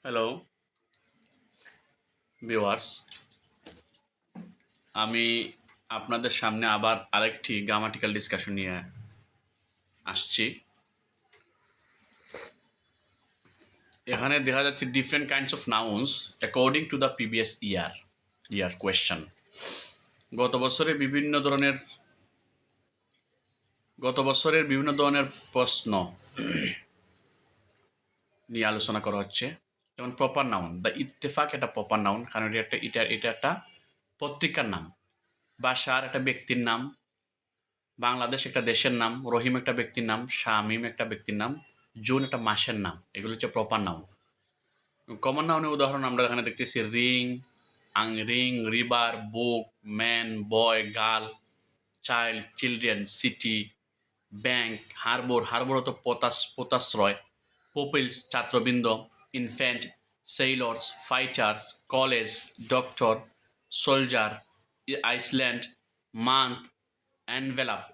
Hello viewers, আমি আপনাদের সামনে আবার আরেকটি গ্রামাটিক্যাল ডিসকাশন নিয়ে আসছি। এখানে দেখা যাচ্ছে different kinds of nouns according to the previous year question. গত বছরের বিভিন্ন ধরনের প্রশ্ন নিয়ে আলোচনা করা হচ্ছে। যেমন প্রপার নাউন, দ্য ইত্তেফাক একটা প্রপার নাউন, কারণ এটা একটা পত্রিকার নাম, বাসার একটা ব্যক্তির নাম, বাংলাদেশ একটা দেশের নাম, রহিম একটা ব্যক্তির নাম, শামীম একটা ব্যক্তির নাম, জুন একটা মাসের নাম। এগুলো হচ্ছে প্রপার নাউন। কমন নাউনের উদাহরণ আমরা এখানে দেখতেছি ring, river, book, man, boy, girl, child, children, city, bank, harbour হতো পোতাশ্রয়, পপিলস ছাত্রবৃন্দ, infant, sailors, fighters, college, doctor, soldier, island, month,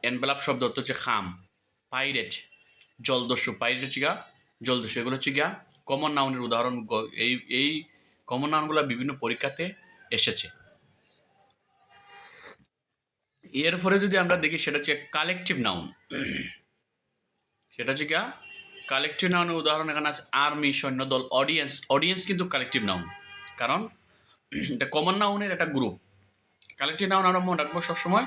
envelope শব্দ অর্থ হচ্ছে খাম, পাইরেট জলদস্যু। এগুলো হচ্ছে গিয়া কমন নাউনের উদাহরণ। এই কমন নাউনগুলো বিভিন্ন পরীক্ষাতে এসেছে। এরপরে যদি আমরা দেখি সেটা হচ্ছে কালেকটিভ নাউন। সেটা হচ্ছে গিয়া কালেকটিভ নাউনের উদাহরণ এখানে আছে আর্মি, সৈন্যদল, অডিয়েন্স কিন্তু কালেকটিভ নাউন, কারণ এটা কমন নাউনের একটা গ্রুপ। কালেকটিভ নাউন আমরা মনে রাখবো সবসময়,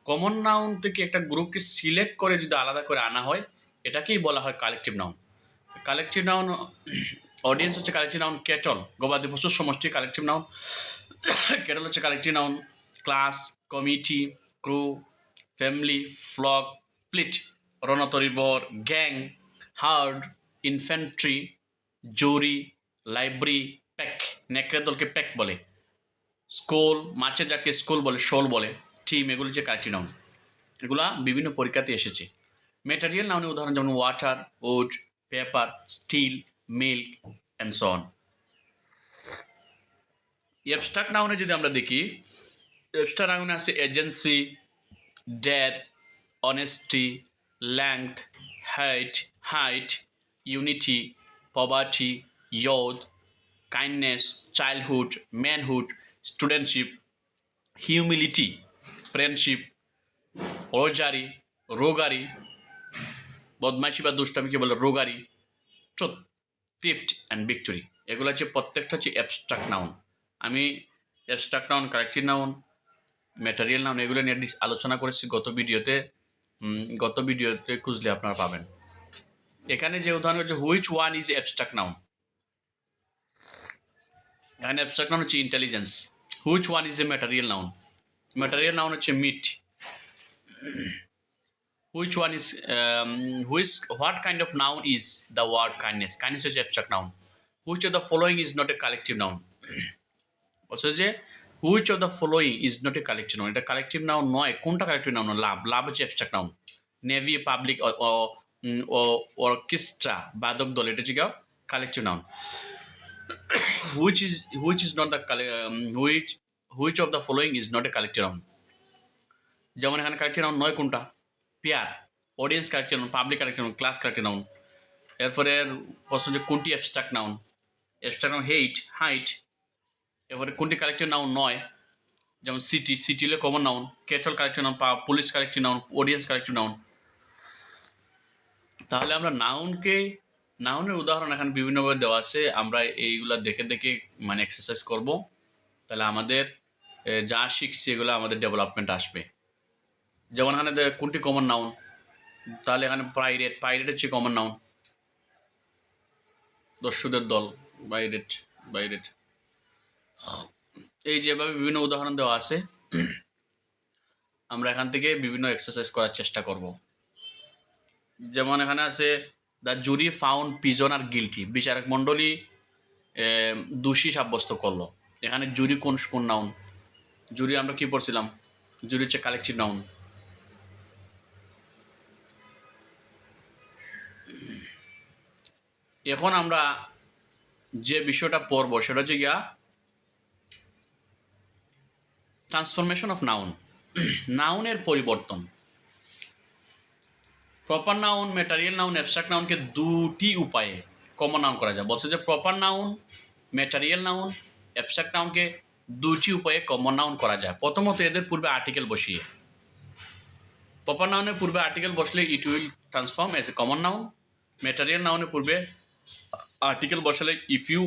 কমন নাউন থেকে একটা গ্রুপকে সিলেক্ট করে যদি আলাদা করে আনা হয়, এটাকেই বলা হয় collective noun. Collective noun audience হচ্ছে কালেকটিভ নাউন, ক্যাটল গবাদি পশুর সমষ্টি কালেকটিভ নাউন, ক্যাটল হচ্ছে collective noun, class, committee, crew, family, flock, fleet রণতরিবর, gang, herd, infantry, jury, library, pack নেকড়ে দলকে প্যাক বলে, স্কুল মাছের যাকে স্কুল বলে, শোল বলে, টিম, এগুলো যে কালেকটিভ নাউন। এগুলা বিভিন্ন পরীক্ষাতে এসেছে। মেটারিয়াল নাউনের উদাহরণ যেমন water, wood, paper, steel, milk and so on. Abstract নাউনে যদি আমরা দেখি, অ্যাবস্ট্রাক্ট নাউনে আছে agency, death, honesty, length, height, unity, poverty, youth, kindness, childhood, manhood, studentship, humility, friendship, roguery, বদমাইশি বা দুষ্টামিকে বলে roguery, truth, theft and victory. এগুলো হচ্ছে প্রত্যেকটা হচ্ছে অ্যাবস্ট্রাক্ট নাউন। আমি abstract noun, collective noun, material noun এগুলো নিয়ে আলোচনা করেছি গত ভিডিওতে খুঁজলে আপনারা পাবেন। এখানে যে উদাহরণ হচ্ছে which one is abstract noun. এখানে অ্যাবস্ট্রাক্ট নাউন হচ্ছে intelligence. Which one is a material noun. Material noun হচ্ছে meet. Which one is what kind of noun is the word kindness? Kindness is abstract noun. Which of the following is not a collective noun? বলছে যে which of the following is not a collective noun? এটা collective noun নয়। কোনটা collective noun? লাভ হচ্ছে abstract noun. Navy, public, orchestra, বাদক দল, এটা হচ্ছে collective noun. which is not the which of the following is not a collective noun? যেমন এখানে কালেকটিভ নাউন নয় কোনটা? Pair, audience collective noun, public collective noun, class collective noun. এরপরে প্রশ্ন যে কোনটি abstract noun? Abstract noun height. এরপরে কোনটি কালেকটিভ নাউন নয়? যেমন সিটি হলে common noun, cattle collective noun, police collective noun, audience collective noun. তাহলে আমরা নাউনের উদাহরণ এখানে বিভিন্নভাবে দেওয়া আছে। আমরা এইগুলা দেখে মানে এক্সারসাইজ করব, তাহলে আমাদের যা শিখছি এগুলো আমাদের ডেভেলপমেন্ট আসবে। যেমন এখানে কোনটি কমন নাউন, তাহলে এখানে পাইরেট হচ্ছে কমন নাউন, দস্যুদের দল, বাইরেট। এই যেভাবে বিভিন্ন উদাহরণ দেওয়া আছে, আমরা এখান থেকে বিভিন্ন এক্সারসাইজ করার চেষ্টা করব। যেমন এখানে আছে the jury found prisoner guilty, বিচারক মণ্ডলী দোষী সাব্যস্ত করলো। এখানে জুরি কোন নাউন? জুরি আমরা কি পড়ছিলাম? জুরি হচ্ছে কালেকটিভ নাউন। এখন আমরা যে বিষয়টা পড়ব সেটা হচ্ছে গিয়া ট্রান্সফরমেশন অফ নাউন। নাউনের পরিবর্তন। Proper noun, material noun, abstract নাউনকে দুটি উপায়ে কমন নাউন করা যায়। বলছে যে proper noun material noun, abstract নাউনকে দুটি উপায়ে কমন নাউন করা যায়। প্রথমত এদের পূর্বে আর্টিকেল বসিয়ে। প্রপার নাউনের পূর্বে আর্টিকেল বসলে it will transform as a common noun. Material নাউনের পূর্বে আর্টিকেল বসালে if you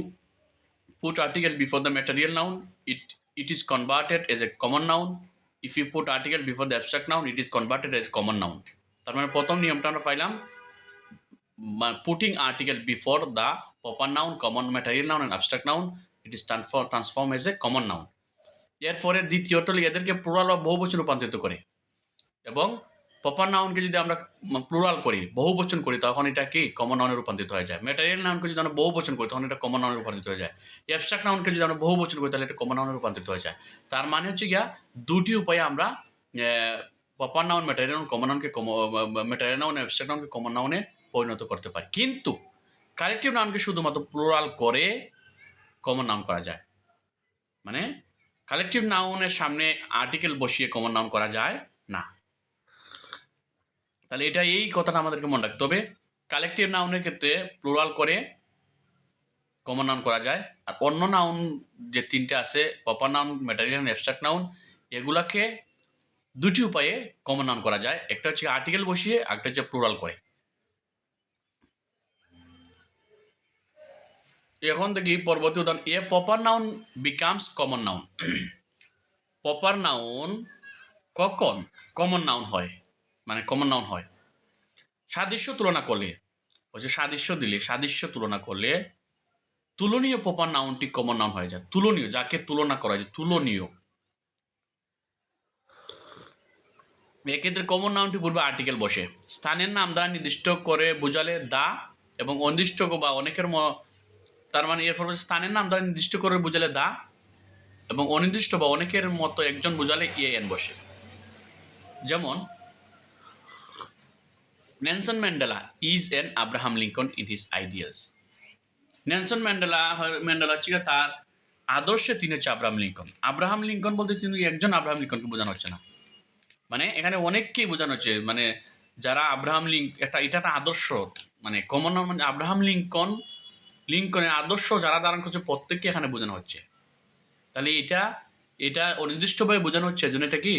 put article before the material noun, it is converted as a common noun. If you put article before the abstract noun, it is converted as common noun. তার মানে প্রথম নিয়মটা আমরা পাইলাম, putting article before the proper noun, common material noun and abstract noun, it is transform as a common noun. এরপরে দ্বিতীয়ত এদেরকে plural বা বহুবচন রূপান্তরিত করে, এবং প্রপার নাউনকে যদি আমরা প্লুরাল করি, বহুবচন করি, তখন এটা কি কমন নাউনে রূপান্তরিত হয়ে যায়। ম্যাটেরিয়াল নাউনকে যদি আমরা বহুবচন করি তখন এটা কমন নাউনে রূপান্তরিত হয়ে যায়। অ্যাবস্ট্রাক্ট নাউনকে যদি আমরা বহুবচন করি তাহলে এটা কমন নাউনে রূপান্তরিত হয়ে যায়। তার মানে হচ্ছে গিয়া দুটি উপায়ে আমরা proper noun, material noun, common নাউনকে ম্যাটেরিয়াল নাউন, অ্যাবস্ট্রাক্ট নাউনকে কমন নাউনে পরিণত করতে পারি। কিন্তু কালেকটিভ নাউনকে শুধুমাত্র প্লুরাল করে কমন নাউন করা যায়। মানে কালেকটিভ নাউনের সামনে আর্টিকেল বসিয়ে কমন নাউন করা যায় না। তাহলে এটা, এই কথাটা আমাদেরকে মনে রাখতে হবে। কালেকটিভ নাউনের ক্ষেত্রে প্লুরাল করে কমন নাউন করা যায়, আর অন্য নাউন যে তিনটে আছে, proper noun, material, abstract noun, এগুলাকে দুটি উপায়ে কমন নাউন করা যায়। একটা হচ্ছে আর্টিকেল বসিয়ে, একটা হচ্ছে প্লুরাল করে। এখন দেখি পরবর্তী উদাহরণ, a proper noun becomes common noun. Proper noun কখন কমন নাউন হয়, মানে কমন নাউন হয়? সাদৃশ্য তুলনা করলে, বলছে সাদৃশ্য দিলে, সাদৃশ্য তুলনা করলে তুলনীয় প্রপার নাউনটি কমন নাউন হয়ে যায়। তুলনীয়, যাকে তুলনা করা যায়, তুলনীয়। এক্ষেত্রে কমন নাউনটি পূর্বে আর্টিকেল বসে। স্থানের নাম দ্বারা নির্দিষ্ট করে বোঝালে দা, এবং অনির্দিষ্ট বা অনেকের তার মানে এর ফলে স্থানের নাম দ্বারা নির্দিষ্ট করে বোঝালে দা, এবং অনির্দিষ্ট বা অনেকের মতো একজন বোঝালে এন বসে। যেমন Nelson Mandela is an Abraham Lincoln in his ideas. Nelson Mandela হচ্ছে তার আদর্শে তিনি হচ্ছে আব্রাহাম লিঙ্কন। আব্রাহাম লিঙ্কন বলতে তিনি একজন আব্রাহাম লিঙ্কনকে বোঝানো হচ্ছে না, মানে এখানে অনেককেই বোঝানো হচ্ছে। মানে যারা আব্রাহাম এটা একটা আদর্শ, মানে কমন নাউন, মানে আব্রাহাম লিঙ্কনের আদর্শ যারা ধারণ করছে প্রত্যেককে এখানে বোঝানো হচ্ছে। তাহলে এটা অনির্দিষ্টভাবে বোঝানো হচ্ছে, যেন এটা কি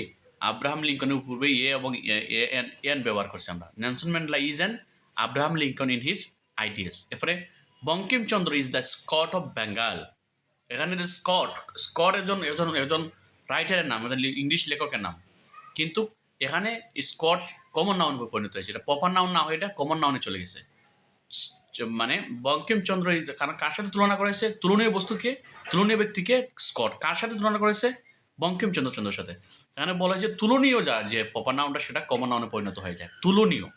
আব্রাহাম লিঙ্কনের পূর্বে এ এবং এন ব্যবহার করছে আমরা। Nelson Mandela is an Abraham Lincoln in his ideas. এরপরে Bankimchandra is the Scott of Bengal. এখানে স্কট একজন রাইটারের নাম, ইংলিশ লেখকের নাম, কিন্তু এখানে স্কট কমন নাউনে পরিণত হয়েছে। এটা প্রপার নাউন না হয়ে এটা কমন নাউনে চলে গেছে। মানে বঙ্কিমচন্দ্র, কারণ কার সাথে তুলনা করেছে? তুলনীয় বস্তুকে, তুলনীয় ব্যক্তিকে স্কট। কার সাথে তুলনা করেছে? বঙ্কিমচন্দ্রের সাথে। এখানে বলা হয়েছে তুলনীয় যে প্রপার নাউনটা, সেটা কমন নাউনে পরিণত হয়ে যায়, তুলনীয়।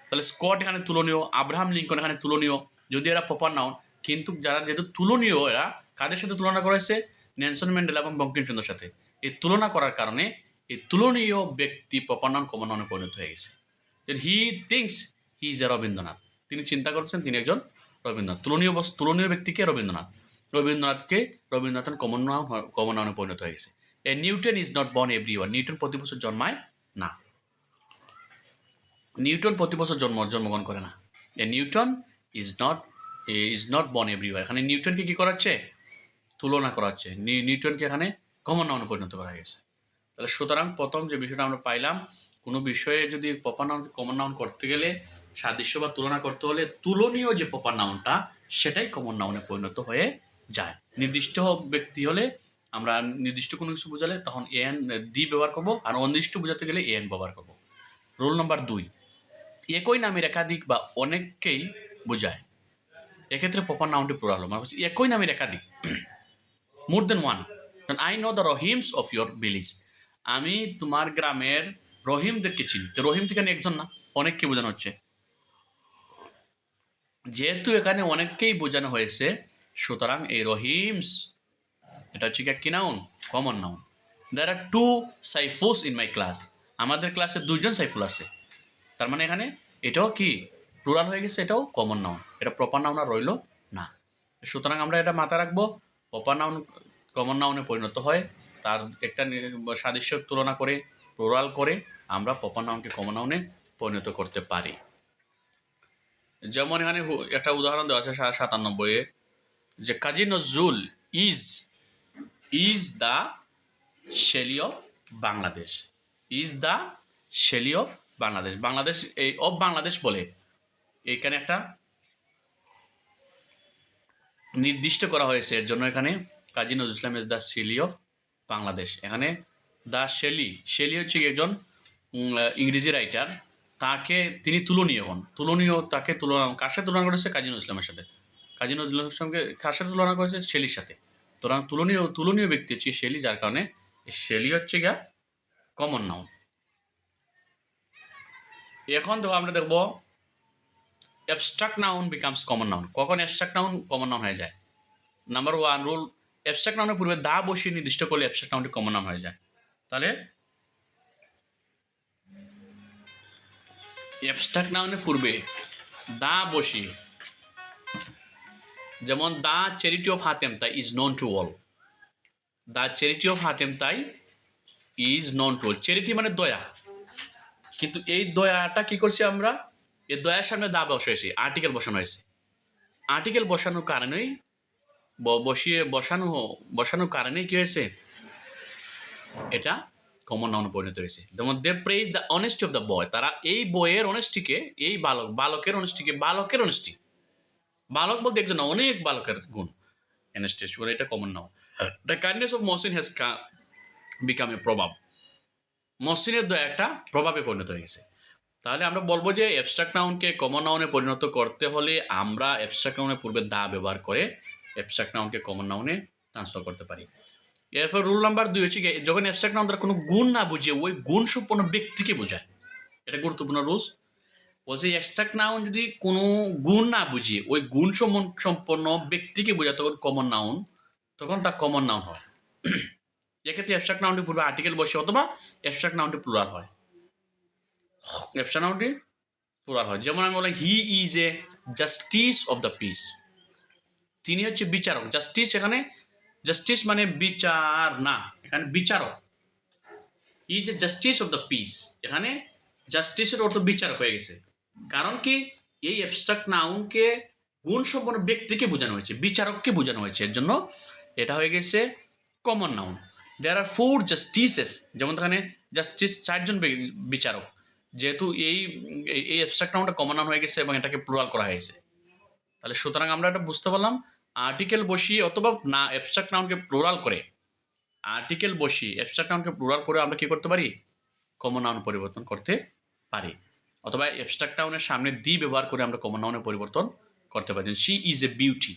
তাহলে স্কট এখানে তুলনীয়, আব্রাহাম লিঙ্কন এখানে তুলনীয়, যদি এরা প্রপার নাউন, কিন্তু যারা যেহেতু তুলনীয়, এরা কাদের সাথে তুলনা করেছে? নেলসন ম্যান্ডেলা এবং বঙ্কিমচন্দ্রের সাথে। এই তুলনা করার কারণে এই তুলনীয় ব্যক্তি প্রপার নাউন কমন নাউনে পরিণত হয়ে গেছে। হি থিংস হি ইজ এ রবীন্দ্রনাথ। তিনি চিন্তা করছেন তিনি একজন রবীন্দ্রনাথ। তুলনীয় ব্যক্তিকে রবীন্দ্রনাথ কমন নাউনে পরিণত হয়ে গেছে। A Newton is not born everyone. Newton প্রতি বছর জন্মায় না। নিউটন প্রতি বছর জন্মগ্রহণ করে না। A Newton is not born everywhere. এখানে নিউটনকে কী করাচ্ছে? তুলনা করা হচ্ছে। নিউটনকে এখানে কমন নাউনে পরিণত করা গেছে। তাহলে সুতরাং প্রথম যে বিষয়টা আমরা পাইলাম, কোনো বিষয়ে যদি প্রপার নাউনকে কমন নাউন করতে গেলে, সাদৃশ্য বা তুলনা করতে হলে, তুলনীয় যে প্রপার নাউনটা সেটাই কমন নাউনে পরিণত হয়ে যায়। নির্দিষ্ট ব্যক্তি হলে, আমরা নির্দিষ্ট কোনো কিছু বোঝালে তখন এন দি ব্যবহার করবো, আর অনির্দিষ্ট বোঝাতে গেলে এন ব্যবহার করবো। রুল নাম্বার 2, একই নামের একাধিক বা অনেককেই বোঝায়। এক্ষেত্রে প্রপার নাউনটি প্লুরাল। মানে হচ্ছে একই নামের একাধিক, more than one. I know the Rahims of your village. আমি তোমার গ্রামের রহিমদেরকে চিনি। তো রহিম থেকে একজন না, অনেককে বোঝানো হচ্ছে। যেহেতু এখানে অনেককেই বোঝানো হয়েছে, সুতরাং এই রহিমস এটা হচ্ছে কি noun? Common noun. There are 2 Saifs in my class. আমাদের ক্লাসে 2জন সাইফুল আছে। তার মানে এখানে এটাও কি প্লুরাল হয়ে গেছে, এটাও কমন নাউন। এটা প্রপার নাউন আর রইল না। সুতরাং আমরা এটা মাথায় রাখবো, প্রপার নাউন কমন নাউনে পরিণত হয়, তার একটা সাদৃশ্য তুলনা করে, প্লুরাল করে আমরা প্রপার নাউনকে কমন নাউনে পরিণত করতে পারি। যেমন এখানে একটা উদাহরণ দেওয়া আছে 97-এ, যে Kazi Nazrul is is the Shelley of Bangladesh, is the Shelley of Bangladesh. Bangladesh এই অফ বাংলাদেশ বলে এইখানে একটা নির্দিষ্ট করা হয়েছে, এর জন্য এখানে Kazi Nazrul Islam is the Shelley of Bangladesh. এখানে দ্য শেলি, শেলি হচ্ছে একজন ইংরেজি রাইটার, তাকে তিনি তুলনীয় হন, তুলনীয় তাকে তুলনা কার সাথে তুলনা করেছে? কাজী নজরুল ইসলামের সাথে। কাজী নজরুল ইসলামকে কার সাথে তুলনা করেছে? শেলির সাথে। সুতরাং তুলনীয় ব্যক্তি হচ্ছে শেলি, যার কারণে শেলি হচ্ছে গিয়া কমন নাউন। এখন দেখো আমরা দেখব abstract noun becomes common noun. কখন অ্যাবস্ট্রাক্ট নাউন কমন নাউন হয়ে যায়? নাম্বার 1 রুল, অ্যাবস্ট্রাক্ট নাউনের পূর্বে দা বসিয়ে নির্দিষ্ট করলে অ্যাবস্ট্রাক্ট নাউনটি কমন নাউন হয়ে যায়। তাহলে অ্যাবস্ট্রাক্ট নাউনের পূর্বে দা বসিয়ে, যেমন the charity of Hatem Tai is known to all, the charity of Hatem Tai is known to all. Charity মানে দয়া, কিন্তু এই দয়াটা কি করছি আমরা? এই দয়ার সামনে দা বসেছি, আর্টিকেল বসানো হয়েছে। আর্টিকেল বসানোর কারণেই বসানোর কারণেই কি হয়েছে? এটা কমন নাউনে পরিণত হয়েছে। যেমন they praise the honesty of the boy, তারা এই বইয়ের অনেস্টিকে, এই বালকের অনেস্টিকে, বালকের অনেস্টি, বালক বলতে একজন অনেক বালকের গুণ, অনেস্টি, এটা common noun. The kindness of Mohsin has become a প্রভাব, মহসিনের দয়া একটা প্রভাবে পরিণত হয়ে গেছে। তাহলে আমরা বলবো যে অ্যাবস্ট্রাক্ট নাউনকে কমন নাউনে পরিণত করতে হলে আমরা অ্যাবস্ট্রাক্ট নাউনের পূর্বে দা ব্যবহার করে অ্যাবস্ট্রাক্ট নাউনকে কমন নাউনে ট্রান্সফার করতে পারি। এরপর রুল নাম্বার 2 হচ্ছে যখন অ্যাবস্ট্রাক্ট নাউন দ্বারা কোনো গুণ না বুঝিয়ে ওই গুণ সম্পন্ন ব্যক্তিকে বোঝায়, এটা গুরুত্বপূর্ণ রুলস। বলছে অ্যাবস্ট্রাক্ট নাউন যদি কোনো গুণ না বুঝিয়ে ওই গুণ সম্পন্ন ব্যক্তিকে বোঝায় তখন কমন নাউন, তখন তা কমন নাউন হয়। এক্ষেত্রে অ্যাবস্ট্রাক্ট নাউনটি পূর্বে আর্টিকেল বসে অথবা অ্যাবস্ট্রাক্ট নাউনটি প্লুরাল হয়, অ্যাবস্ট্রাক্ট নাউনটি প্লুরাল হয়। যেমন আমি বললাম হি is A justice of the piece, তিনি হচ্ছে বিচারক। জাস্টিস, এখানে জাস্টিস মানে বিচার না, এখানে বিচারক। Is a justice of the piece, এখানে জাস্টিসের অর্থ বিচারক হয়ে গেছে। কারণ কি? এই অ্যাবস্ট্রাক্ট নাউনকে গুণ সম্পন্ন ব্যক্তিকে বোঝানো হয়েছে, বিচারককে বোঝানো হয়েছে, এর জন্য এটা হয়ে গেছে common noun. There R 4 justices, যেমন এখানে জাস্টিস 4জন বিচারক, যেহেতু এই অ্যাবস্ট্রাক্ট নাউনটা কমন নাউন হয়ে গেছে এবং এটাকে প্লুরাল করা হয়েছে। তাহলে সুতরাং আমরা এটা বুঝতে পারলাম আর্টিকেল বসিয়ে অথবা না অ্যাবস্ট্রাক্ট নাউনকে প্লুরাল করে, আর্টিকেল বসিয়ে অ্যাবস্ট্রাক্ট নাউনকে প্লুরাল করে আমরা কি করতে পারি? কমন নাউন পরিবর্তন করতে পারি। অথবা অ্যাবস্ট্রাক্ট নাউনের সামনে দি ব্যবহার করে আমরা কমন নাউনে পরিবর্তন করতে পারি। She is a beauty,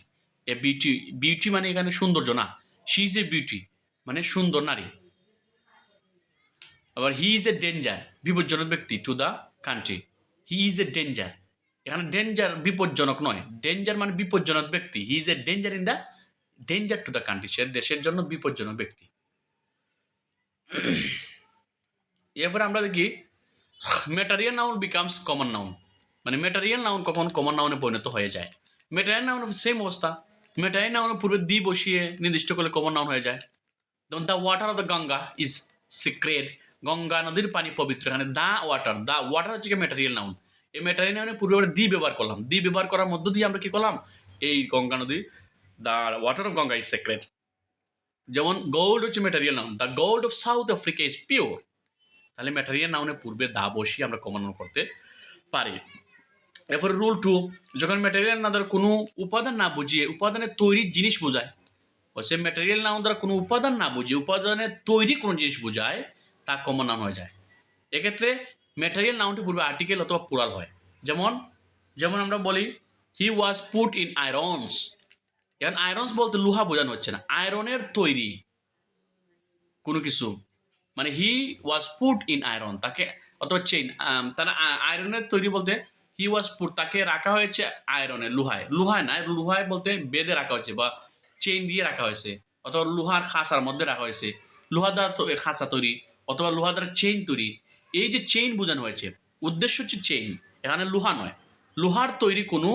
A beauty, beauty মানে এখানে সৌন্দর্য না, শি ইজ এ বিউটি মানে সুন্দর নারী। আবার হি ইজ এ ডেঞ্জার, বিপজ্জনক ব্যক্তি, to the country, he is a danger, এখানে ডেঞ্জার বিপজ্জনক নয়, ডেঞ্জার মানে বিপজ্জনক ব্যক্তি, he is a danger in the danger to the country, সে দেশের জন্য বিপজ্জনক ব্যক্তি। এরপরে আমরা দেখি material noun becomes common noun, মানে ম্যাটেরিয়াল নাউন কখন কমন নাউনে পরিণত হয়ে যায়। ম্যাটেরিয়াল নাউন সেম অবস্থা, ম্যাটেরিয়াল নাউনের পূর্বে দি বসিয়ে নির্দিষ্ট করলে কমন নাউন হয়ে যায়। যেমন the water of the Ganga is secret, Ganga নদীর পানি পবিত্র, এখানে দ্য ওয়াটার হচ্ছে কি ম্যাটেরিয়াল নাউন। এই ম্যাটেরিয়াল নাউনের পূর্বে আমরা দি ব্যবহার করলাম, দি ব্যবহার করার মধ্য দিয়ে আমরা কি করলাম? এই গঙ্গা নদী, the water of Ganga is secret. যেমন গোল্ড হচ্ছে material noun, the gold of south Africa is pure, তাহলে ম্যাটেরিয়াল নাউনের পূর্বে দা বসিয়ে আমরা কমন নাউন করতে পারি। এরপরে রুল 2, যখন ম্যাটেরিয়াল নাউন দ্বারা কোনো উপাদান না বুঝিয়ে উপাদানের তৈরির জিনিস বোঝায়, সে ম্যাটেরিয়াল নাউন দ্বারা কোনো উপাদান না বুঝিয়ে উপাদানের তৈরি কোনো জিনিস বোঝায়, তা কমন নাউন হয়ে যায়। এক্ষেত্রে ম্যাটেরিয়াল নাউনটি পূর্বে আর্টিকেল অথবা প্লুরাল হয়। যেমন যেমন আমরা বলি হি ওয়াজ পুট ইন আয়রনস, এখন আয়রনস বলতে লোহা বোঝানো হচ্ছে না, আয়রনের তৈরি কোনো কিছু, মানে হি ওয়াজ পুট ইন আয়রন, তাকে অথবা চেইন, তারা আয়রনের তৈরি বলতে হি ওয়াজ পুট, তাকে রাখা হয়েছে আয়রনে, লোহায় না, লোহায় বলতে বেঁধে রাখা হয়েছে বা চেইন দিয়ে রাখা হয়েছে, অথবা লোহার খাঁচার মধ্যে রাখা হয়েছে, লোহা দ্বারা খাঁচা তৈরি অথবা লোহা দ্বারা চেইন তৈরি। এই যে চেইন বোঝানো হয়েছে, উদ্দেশ্য হচ্ছে চেইন, এখানে লোহা নয়, লোহার তৈরি কোনো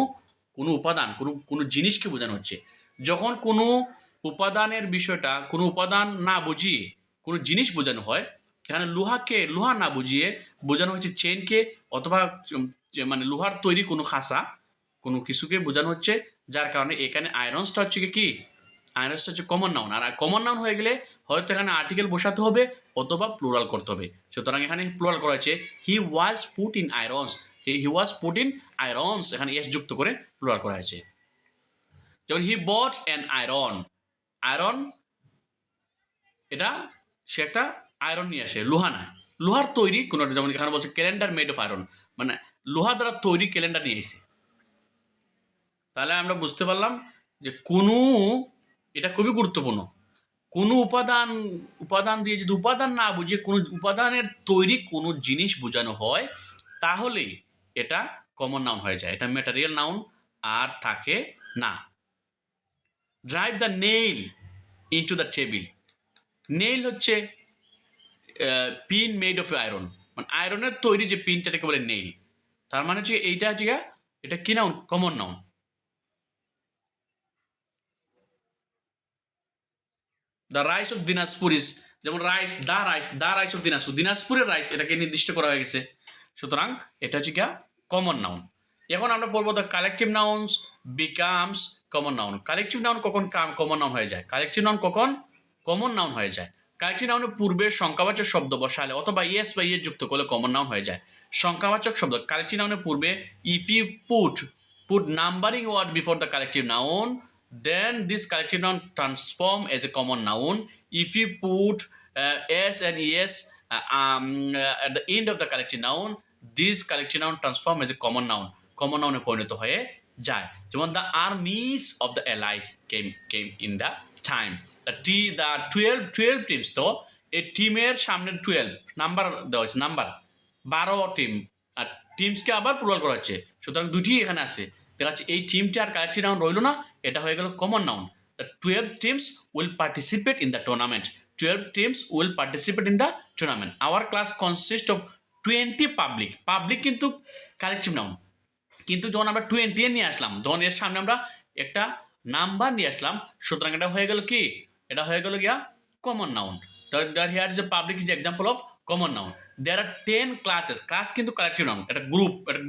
কোনো উপাদান, কোনো জিনিসকে বোঝানো হচ্ছে। যখন কোনো উপাদানের বিষয়টা, কোনো উপাদান না বুঝিয়ে কোনো জিনিস বোঝানো হয়, এখানে লোহা না বুঝিয়ে বোঝানো হচ্ছে চেনকে, অথবা মানে লোহার তৈরি কোনো খাঁচা কোনো কিছুকে বোঝানো হচ্ছে, যার কারণে এখানে আয়রনসটা হচ্ছে কি আয়রনসটা হচ্ছে কমন নাউন, আর কমন নাউন হয়ে গেলে হয়তো এখানে আর্টিকেল বসাতে হবে অথবা প্লুরাল করতে হবে। সুতরাং এখানে প্লুরাল করা হয়েছে he was put in irons, he was put in irons, এখানে এস যুক্ত করে প্লুরাল করা হয়েছে। যেমন he bought an iron, iron এটা সে একটা আয়রন নিয়ে আসে, লোহা না, লোহার তৈরি কোনো, যেমন এখানে বলছে ক্যালেন্ডার মেড অফ আয়রন, মানে লোহা দ্বারা তৈরি ক্যালেন্ডার নিয়ে এসে। তাহলে আমরা বুঝতে পারলাম যে কোনো, এটা খুবই গুরুত্বপূর্ণ, কোনো উপাদান উপাদান দিয়ে যদি উপাদান না বুঝে কোনো উপাদানের তৈরি কোনো জিনিস বোঝানো হয় তাহলে এটা কমন নাউন হয়ে যায়, এটা ম্যাটেরিয়াল নাউন আর থাকে না। Drive the nail into the table, nail হচ্ছে পিন মেড অফ আয়রন, মানে আয়রনের তৈরি যে পিনটা এটাকে বলে নেইল। তার মানে হচ্ছে এইটা হচ্ছে এটা কি noun, common noun. The rice of Dinajpur is, যেমন rice, the rice of Dinajpur, দিনাজপুরের রাইস এটাকে নির্দিষ্ট করা হয়ে গেছে, সুতরাং এটা হচ্ছে কমন নাউন। এখন আমরা পড়বো the collective nouns becomes common noun. Collective noun কখন কমন নাউন হয়ে যায়, কালেকটিভ নাউন কখন কমন নাউন হয়ে যায়? কালেকটিভ নাউনের পূর্বে সংখ্যাবাচক শব্দ বসালে অথবা ইয়েস বা ইয়ে যুক্ত করলে কমন নাউন হয়ে যায়। সংখ্যাবাচক শব্দ কালেকটিভ নাউনের পূর্বে if you put numbering word before the collective noun, then this collective noun transform as a common noun. If you put s and es at the end of the collective noun, this collective noun transform as a common noun. Common noun পরিণত হয়ে যায়। যেমন the armies of the allies came in the time. The 12 teams, তো এই টিমের সামনে 12 number দেওয়া হয়েছে, নাম্বার 12 টিম, আর টিমসকে আবার প্লুরাল করা হচ্ছে, সুতরাং দুটি এখানে আছে। দেখা যাচ্ছে এই টিমটি আর কালেকটিভ নাউন রইল না, এটা হয়ে গেল common noun. The 12 teams will participate in the tournament, 12 teams will participate in the tournament. Our class consist of 20 public, public কিন্তু কালেকটিভ নাউন, কিন্তু যখন আমরা 20 নিয়ে আসলাম, যখন এর সামনে আমরা একটা নাম্বার নিয়ে আসলাম, সুতরাং এটা হয়ে গেল কি, এটা হয়ে গেল common noun. Here is a public is example of common noun. There are 10 classes, class কিন্তু কালেকটিভ নাউন, এটা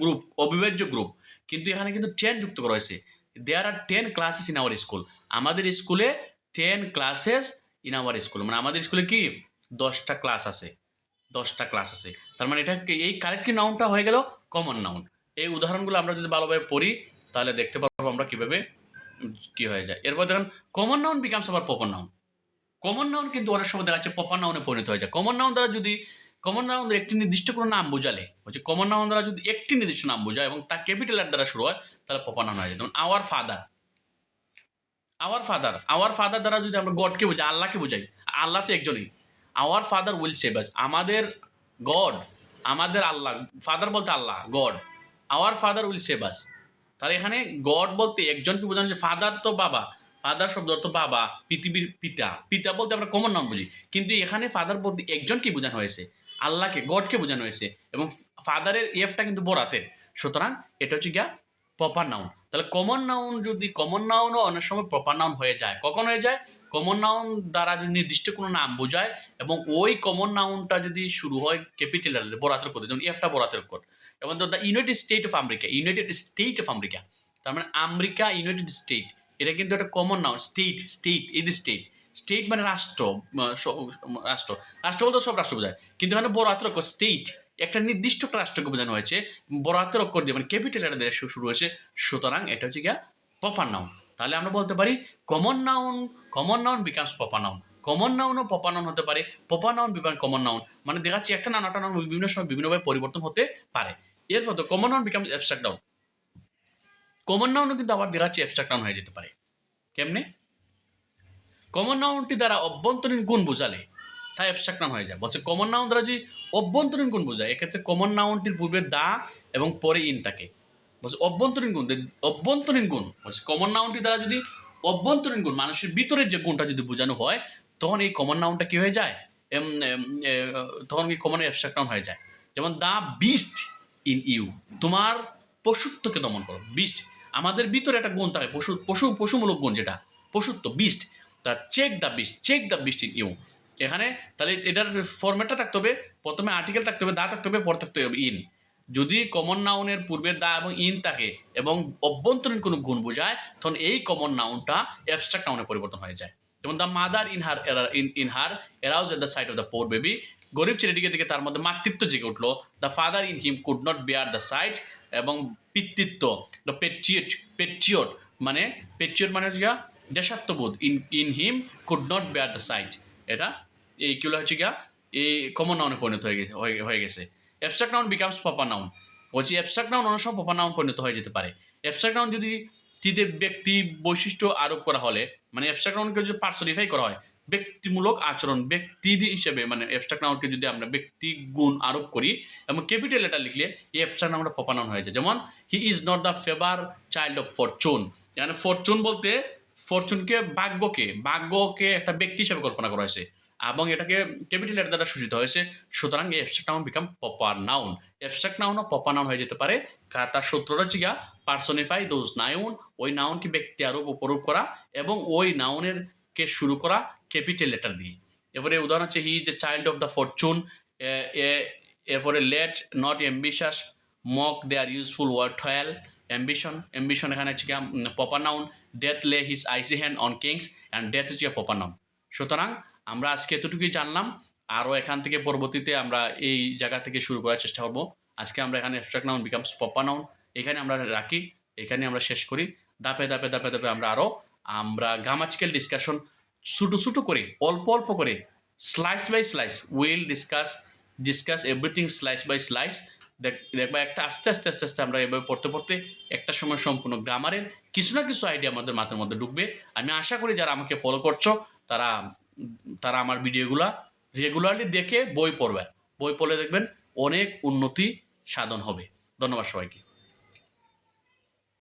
গ্রুপ অবিভাজ্য গ্রুপ, কিন্তু এখানে কিন্তু 10 যুক্ত করা হয়েছে। There are 10 classes in our school, আমাদের স্কুলে 10 ক্লাসেস ইন আওয়ার স্কুল, মানে আমাদের স্কুলে কি 10টা ক্লাস আছে, 10টা ক্লাস আছে। তার মানে এটা এই কালেকটিভ নাউনটা হয়ে গেল কমন নাউন। এই উদাহরণগুলো আমরা যদি ভালোভাবে পড়ি তাহলে দেখতে পারবো আমরা কিভাবে কি হয়ে যায়। এরপর দেখেন কমন নাউন বিকামস আবার প্রপার নাউন। কমন নাউন কিন্তু অনেক সময় দেখা যাচ্ছে প্রপার নাউনে পরিণত হয়ে যায়। কমন নাউন দ্বারা যদি কমন নাউন একটি নির্দিষ্ট কোনো নাম বোঝালে হচ্ছে, কমন নাউন দ্বারা যদি একটি নির্দিষ্ট নাম বোঝায় এবং তা ক্যাপিটাল এর দ্বারা শুরু হয় তাহলে প্রপার নাউন হয়ে যায়। যেমন আওয়ার ফাদার, আওয়ার ফাদার দ্বারা যদি আমরা গডকে বোঝাই, আল্লাহকে বোঝাই, আল্লাহ তো একজনই, our father will save us, আমাদের গড, আমাদের আল্লাহ, ফাদার বলতে আল্লাহ, God, our father will save us. তাহলে এখানে গড বলতে একজনকে বোঝানো হচ্ছে, ফাদার তো বাবা, ফাদার শব্দ অর্থ বাবা, পৃথিবীর পিতা, পিতা বলতে আমরা কমন নাম বুঝি, কিন্তু এখানে ফাদার বলতে একজনকে বোঝানো হয়েছে, আল্লাহকে, গডকে বোঝানো হয়েছে, এবং ফাদারের এফটা কিন্তু বরাতের, সুতরাং এটা হচ্ছে প্রপার নাউন। তাহলে কমন নাউন, যদি কমন নাউনও অনেক সময় প্রপার নাউন হয়ে যায়, কখন হয়ে যায়, কমন নাউন দ্বারা যদি নির্দিষ্ট কোনো নাম বোঝায় এবং ওই কমন নাউনটা যদি শুরু হয় ক্যাপিটাল বরাতের কোড, যেমন এফটা বরাতের কোড। এবং the United state of America, United state of America, তার মানে আমেরিকা ইউনাইটেড স্টেট, এটা কিন্তু একটা কমন নাউন। স্টেট এই যে স্টেট মানে রাষ্ট্র, রাষ্ট্র, রাষ্ট্র বলতে সব রাষ্ট্র বোঝায়, কিন্তু এখানে বড় হাতের অক্ষর স্টেট, একটা নির্দিষ্ট রাষ্ট্রকে বোঝানো হয়েছে বড় হাতের অক্ষর দিয়ে, মানে ক্যাপিটাল এটা দিয়ে শুরু হয়েছে, সুতরাং এটা হচ্ছে প্রপার নাউন। তাহলে আমরা বলতে পারি common noun becomes proper noun, common নাউনও প্রপার নাউন হতে পারে, proper noun become common noun, মানে দেখাচ্ছি একটা নানাটা নাউন বিভিন্ন সময় বিভিন্নভাবে পরিবর্তন হতে পারে। এরপর তো common noun becomes abstract noun, common নাউনও কিন্তু আবার দেখাচ্ছি অ্যাবস্ট্রাক্ট নাউন হয়ে যেতে পারে। কেমনে? কমন নাউনটি দ্বারা অভ্যন্তরীণ গুণ বোঝালে তাই অ্যাবস্ট্রাক্ট নাউন হয়ে যায়। বলছে কমন নাউন দ্বারা যদি অভ্যন্তরীণ গুণ বোঝায়, এক্ষেত্রে কমন নাউনটির পূর্বে দা এবং পরে ইন থাকে। বলছে অভ্যন্তরীণ গুণ বলছে কমন নাউনটি দ্বারা যদি অভ্যন্তরীণ গুণ, মানুষের ভিতরের যে গুণটা যদি বোঝানো হয়, তখন এই কমন নাউনটা কি হয়ে যায়, তখন কি কমন অ্যাবস্ট্রাক্ট নাউন হয়ে যায়। যেমন দ্য বিস্ট ইন ইউ, তোমার পশুত্বকে দমন করো। বিস্ট, আমাদের ভিতরে একটা গুণ থাকে, পশুমূলক গুণ, যেটা পশুত্ব, বিস্ট। তা check the beast in you, এখানে তাহলে এটার ফরম্যাটটা থাকতে হবে, প্রথমে আর্টিকেল থাকতে হবে, দা থাকতে হবে, পরে থাকতে হবে ইন। যদি কমন নাউনের পূর্বে দা এবং ইন থাকে এবং অভ্যন্তরীণ কোনো গুণ বোঝায়, তখন এই কমন নাউনটা অ্যাবস্ট্রাক্ট নাউনে পরিবর্তন হয়ে যায়। যেমন the mother in her arouse at the sight of the poor baby, গরিব ছেলেটিকে দেখে তার মধ্যে মাতৃত্ব জেগে উঠলো। The father in him could not bear the sight, এবং পিতৃত্ব, দ্য পেট্রিয়ট মানে হচ্ছে গিয়া দেশাত্মবোধ, in him could not bear the sight, এটা এইগুলো হচ্ছে গিয়া এই কমন নাউনে পরিণত হয়ে গেছে। Abstract noun becomes proper noun, বলছি অ্যাবস্ট্রাক্ট নাউন অনেক সময় প্রপার নাউন পরিণত হয়ে যেতে পারে। অ্যাবস্ট্রাক্ট নাউন যদি ব্যক্তি বৈশিষ্ট্য আরোপ করা হলে, মানে অ্যাবস্ট্রাক্ট নাউনকে যদি পার্সনিফাই করা হয়, ব্যক্তিমূলক আচরণ, ব্যক্তি হিসেবে, মানে অ্যাবস্ট্রাক্ট নাউনকে যদি আমরা ব্যক্তি গুণ আরোপ করি এবং ক্যাপিটাল লেটার লিখলে এই অ্যাবস্ট্রাক্ট নাউনটা প্রপার নাউন হয়ে যায়। যেমন he is not the favour child of fortune, মানে ফরচুন বলতে ফরচুনকে ভাগ্যকে একটা ব্যক্তি হিসেবে কল্পনা করা হয়েছে এবং এটাকে ক্যাপিটাল লেটার দ্বারা সূচিত হয়েছে। সুতরাং এই abstract noun become proper noun. Abstract নাউনও প্রপার নাউন হয়ে যেতে পারে, তার সূত্রটা হচ্ছে গিয়া পার্সনিফাই দোজ নাউন, ওই নাউনকে ব্যক্তি আরোপ উপরোপ করা এবং ওই নাউনের কে শুরু করা ক্যাপিটাল লেটার দিয়ে। এরপরে উদাহরণ হচ্ছে he is a child of the fortune, এরপরে let not ambitious mock their useful word toil, ambition এখানে হচ্ছে গিয়া proper noun. Death lay his icy hand on kings, and death হচ্ছে গিয়া প্রপার নাউন। সুতরাং আমরা আজকে এতটুকুই জানলাম, আরও এখান থেকে পরবর্তীতে আমরা এই জায়গা থেকে শুরু করার চেষ্টা করবো। আজকে আমরা এখানে abstract noun becomes proper noun এখানে আমরা রাখি, এখানে আমরা শেষ করি। ধাপে আমরা গ্রামাটিক্যাল ডিসকাশন ছোটো করে, অল্প করে, slice by slice will discuss everything slice by slice. দেখবা একটা আস্তে আস্তে আমরা এভাবে পড়তে একটা সময় সম্পূর্ণ গ্রামারের কিছু না কিছু আইডিয়া আমাদের মাথার মধ্যে ঢুকবে। আমি আশা করি যারা আমাকে ফলো করছো তারা আমার ভিডিওগুলা রেগুলারলি দেখে বই পড়বে। বই পড়লে দেখবেন অনেক উন্নতি সাধন হবে। ধন্যবাদ সবাইকে।